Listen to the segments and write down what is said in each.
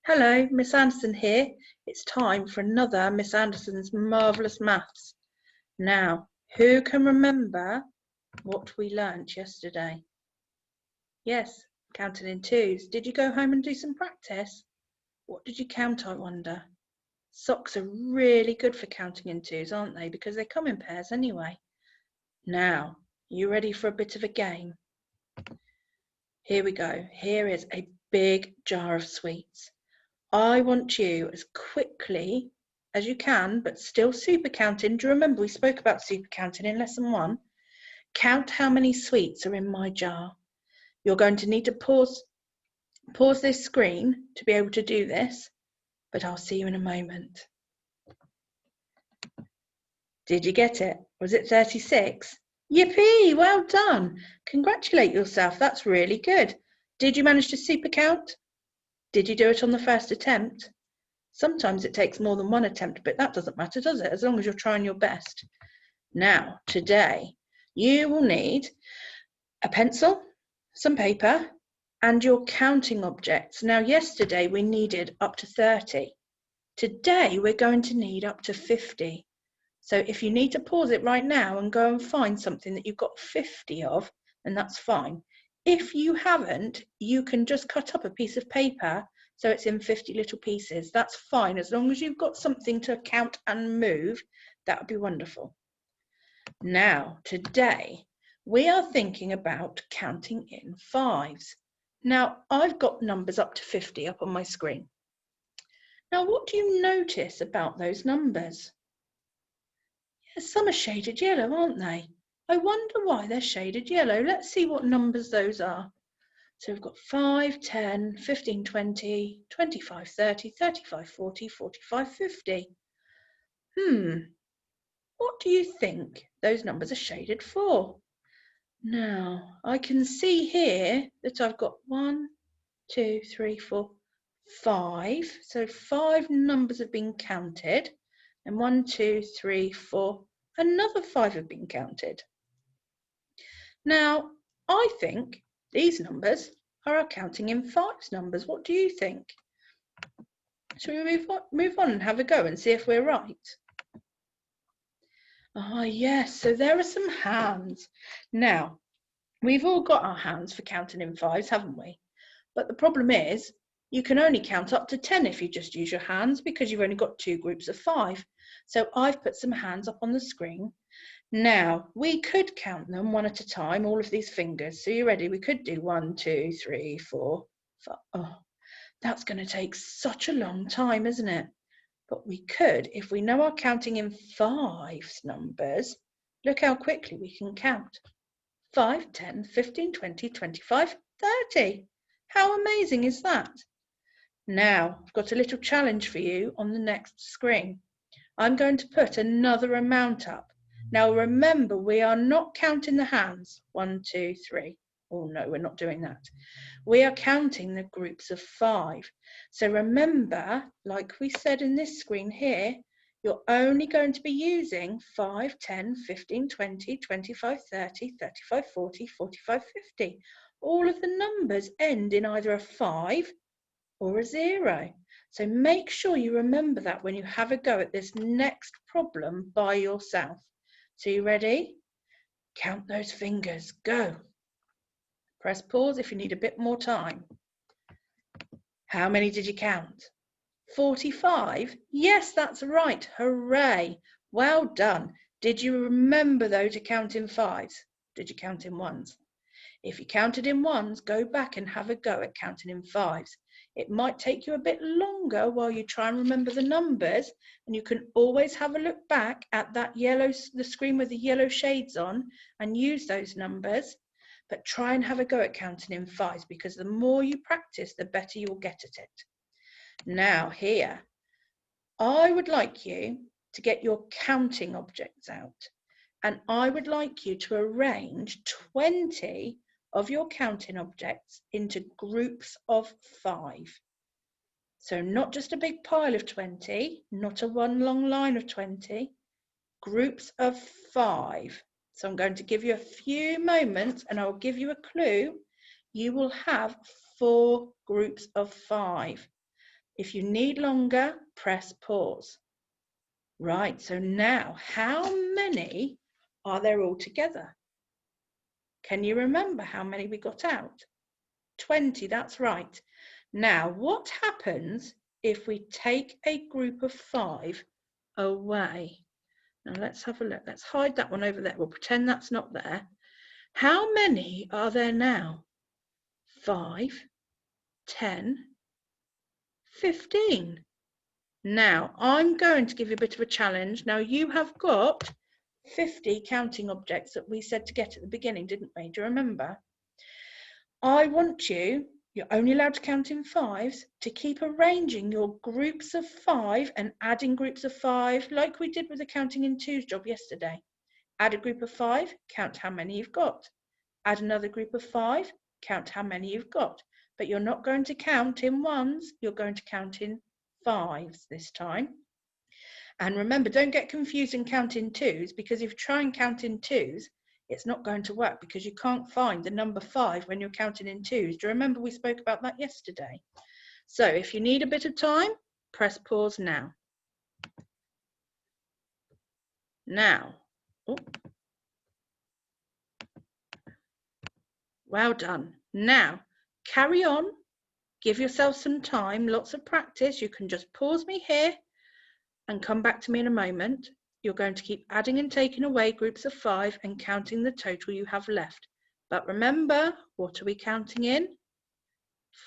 Hello, Miss Anderson here. It's time for another Miss Anderson's Marvellous Maths. Now, who can remember what we learnt yesterday? Yes, counting in twos. Did you go home and do some practice? What did you count, I wonder? Socks are really good for counting in twos, aren't they? Because they come in pairs anyway. Now, you ready for a bit of a game? Here we go. Here is a big jar of sweets. I want you as quickly as you can, but still super counting. Do you remember we spoke about super counting in lesson 1? Count how many sweets are in my jar. You're going to need to pause this screen to be able to do this, but I'll see you in a moment. Did you get it? Was it 36? Yippee, well done. Congratulate yourself, that's really good. Did you manage to super count? Did you do it on the first attempt? Sometimes it takes more than one attempt, but that doesn't matter, does it? As long as you're trying your best. Now, today, you will need a pencil, some paper, and your counting objects. Now, yesterday we needed up to 30. Today, we're going to need up to 50. So if you need to pause it right now and go and find something that you've got 50 of, then that's fine. If you haven't, you can just cut up a piece of paper so it's in 50 little pieces. That's fine. As long as you've got something to count and move, that would be wonderful. Now, today, we are thinking about counting in fives. Now, I've got numbers up to 50 up on my screen. Now, what do you notice about those numbers? Yes, some are shaded yellow, aren't they? I wonder why they're shaded yellow. Let's see what numbers those are. So we've got 5, 10, 15, 20, 25, 30, 35, 40, 45, 50. What do you think those numbers are shaded for? Now, I can see here that I've got 1, 2, 3, 4, 5. So 5 numbers have been counted. And 1, 2, 3, 4, another 5 have been counted. Now, I think these numbers are our counting in fives numbers. What do you think? Shall we move on and have a go and see if we're right? Ah, yes, so there are some hands. Now, we've all got our hands for counting in fives, haven't we? But the problem is, you can only count up to 10 if you just use your hands because you've only got 2 groups of 5. So I've put some hands up on the screen. Now, we could count them one at a time, all of these fingers. So you ready? We could do 1, 2, 3, 4, 5. Oh, that's going to take such a long time, isn't it? But we could, if we know our counting in fives numbers, look how quickly we can count. 5, 10, 15, 20, 25, 30. How amazing is that? Now, I've got a little challenge for you on the next screen. I'm going to put another amount up. Now, remember, we are not counting the hands. 1, 2, 3. Oh, no, we're not doing that. We are counting the groups of 5. So remember, like we said in this screen here, you're only going to be using 5, 10, 15, 20, 25, 30, 35, 40, 45, 50. All of the numbers end in either a 5 or a 0. So make sure you remember that when you have a go at this next problem by yourself. So you ready? Count those fingers. Go. Press pause if you need a bit more time. How many did you count? 45? Yes, that's right. Hooray. Well done. Did you remember, though, to count in fives? Did you count in ones? If you counted in ones, go back and have a go at counting in fives. It might take you a bit longer while you try and remember the numbers, and you can always have a look back at the screen with the yellow shades on and use those numbers. But try and have a go at counting in fives, because the more you practice, the better you'll get at it. Now here, I would like you to get your counting objects out, and I would like you to arrange 20 of your counting objects into groups of 5. So not just a big pile of 20, not a one long line of 20, groups of 5. So I'm going to give you a few moments and I'll give you a clue. You will have 4 groups of 5. If you need longer, press pause. Right, so now how many are there all together? Can you remember how many we got out? 20, that's right. Now, what happens if we take a group of 5 away? Now, let's have a look. Let's hide that one over there. We'll pretend that's not there. How many are there now? 5, 10, 15. Now, I'm going to give you a bit of a challenge. Now, you have got 50 counting objects that we said to get at the beginning, didn't we? Do you remember? I want you, you're only allowed to count in 5s, to keep arranging your groups of 5 and adding groups of 5 like we did with the counting in 2s job yesterday. Add a group of 5, count how many you've got. Add another group of 5, count how many you've got. But you're not going to count in 1s, you're going to count in 5s this time. And remember, don't get confused and count in 2s, because if you try and count in 2s, it's not going to work because you can't find the number 5 when you're counting in 2s. Do you remember we spoke about that yesterday? So if you need a bit of time, press pause now. Now, oh, well done. Now, carry on. Give yourself some time, lots of practice. You can just pause me here and come back to me in a moment. You're going to keep adding and taking away groups of 5 and counting the total you have left. But remember, what are we counting in?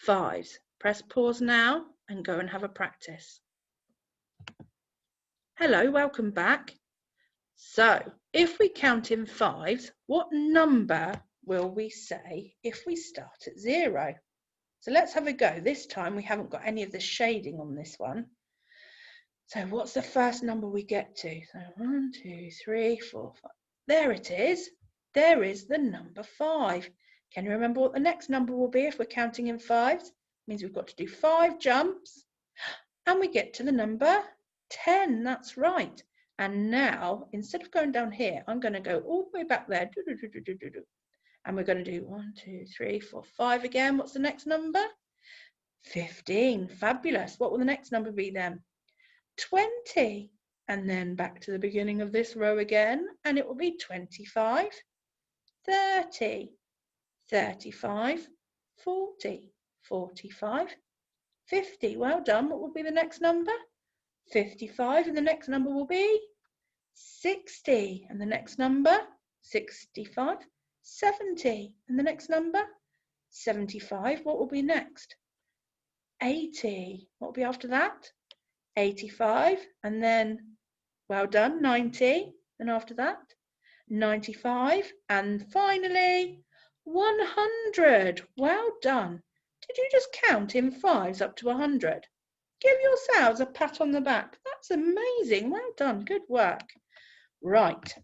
5s. Press pause now and go and have a practice. Hello, welcome back. So, if we count in 5s, what number will we say if we start at 0? So let's have a go. This time we haven't got any of the shading on this one. So what's the first number we get to? So 1, 2, 3, 4, 5. There it is. There is the number 5. Can you remember what the next number will be if we're counting in 5s? It means we've got to do 5 jumps and we get to the number 10. That's right. And now, instead of going down here, I'm going to go all the way back there. And we're going to do 1, 2, 3, 4, 5 again. What's the next number? 15. Fabulous. What will the next number be then? 20, and then back to the beginning of this row again, and it will be 25, 30, 35, 40, 45, 50. Well done. What will be the next number? 55, and the next number will be 60, and the next number 65, 70, and the next number 75. What will be next? 80. What will be after that? 85, and then, well done, 90, and after that, 95, and finally, 100. Well done. Did you just count in 5s up to 100? Give yourselves a pat on the back. That's amazing. Well done. Good work. Right.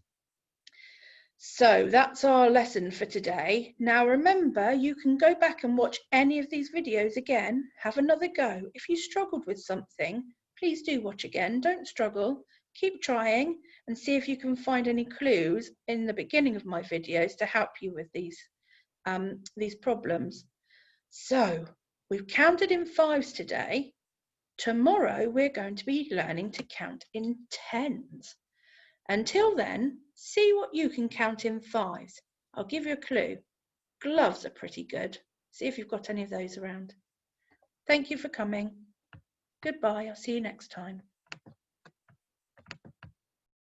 So that's our lesson for today. Now remember, you can go back and watch any of these videos again. Have another go. If you struggled with something, please do watch again. Don't struggle. Keep trying and see if you can find any clues in the beginning of my videos to help you with these problems. So we've counted in 5s today. Tomorrow we're going to be learning to count in 10s. Until then, see what you can count in 5s. I'll give you a clue. Gloves are pretty good. See if you've got any of those around. Thank you for coming. Goodbye. I'll see you next time.